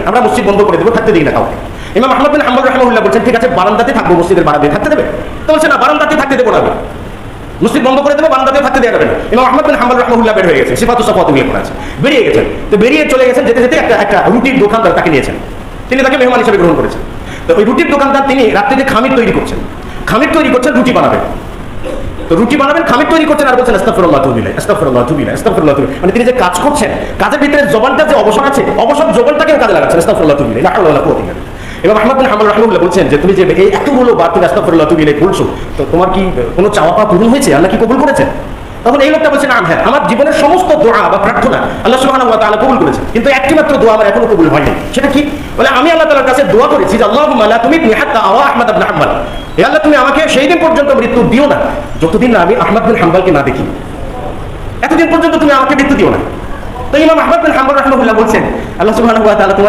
আমরা মসজিদ বন্ধ করে দেবো, থাকতে দিই না কাউকে। ইমাম আহমদ বিন হাম্বল রাহিমাহুল্লাহ বলছেন ঠিক আছে বারান্দাতে থাকবো, মসজিদের বারান্দাতে থাকতে দেবে? তো বলছে না, বারান্দাতে থাকতে দেবো না, মসজিদ বন্ধ করে দেবো, বারান্দাতে থাকতে দেওয়া যাবে না। ইমাম আহমদ বিন হাম্বল রাহিমাহুল্লাহ বের হয়ে গেছেন, সিফাতুস সাফওয়াত উল্লেখ করা আছে, বেরিয়ে গেছেন। তো বেরিয়ে চলে গেছেন, যেতে যেতে একটা রুটির দোকানদার তাকে নিয়েছেন, তিনি তাকে মেহমান হিসেবে গ্রহণ করেছেন। তো ওই রুটির দোকানদার তিনি রাত্রিতে খামির তৈরি করছেন, রুটি বানাবেন। তো রুটি বানাবেন, খামির তৈরি করছেন, আর বলছেন আস্তাগফিরুল্লাহ তুবু ইলাইহি, আস্তাগফিরুল্লাহ তুবু ইলাইহি, আস্তাগফিরুল্লাহ তুবু ইলাইহি। মানে তিনি যে কাজ করছেন, কাজের ভিতরে জবানটা যে অবসর আছে, অবসর জবানটাকেও কাজে লাগাচ্ছেন, আস্তাগফিরুল্লাহ তুবু ইলাইহি, লা হাওলা ওয়ালা কুওয়াতা ইল্লা বিল্লাহ। এবং আহমদ বিন হাম্বল রাহিমাহুল্লাহ বলছেন যে তুমি যে এই এতগুলো বার তুমি আস্তাগফিরুল্লাহ তুবু ইলাইহি বলছো, তো তোমার কি কোনো চাওয়া পাওয়া পূরণ হয়েছে? আল্লাহ কি কবুল করেছেন? তখন এই লোকটা বলছে না, হ্যাঁ, আমার জীবনের সমস্ত দোয়া বা প্রার্থনা আল্লাহ সুবহানাহু ওয়া তাআলা কবুল করেছেন, কিন্তু একটি মাত্র দোয়া আমার এখনো কবুল হয়নি। সেটা কি? বলে আমি আল্লাহ তাআলার কাছে দোয়া করেছি যে আল্লাহুম্মা লা তুমিতনি হাত্তা আরা আহমদ ইবনে হাম্বল, হে আল্লাহ তুমি আমাকে সেই দিন পর্যন্ত মৃত্যু দিও না যতদিন না আমি আহমদ বিন হাম্বলকে না দেখি, এতদিন পর্যন্ত তুমি আমাকে মৃত্যু দিও না। তো ইমাম আহমদ বিন হাম্বল রাহিমাহুল্লাহ বলছেন আল্লাহ সুবহানাহু ওয়া তাআলা তোমার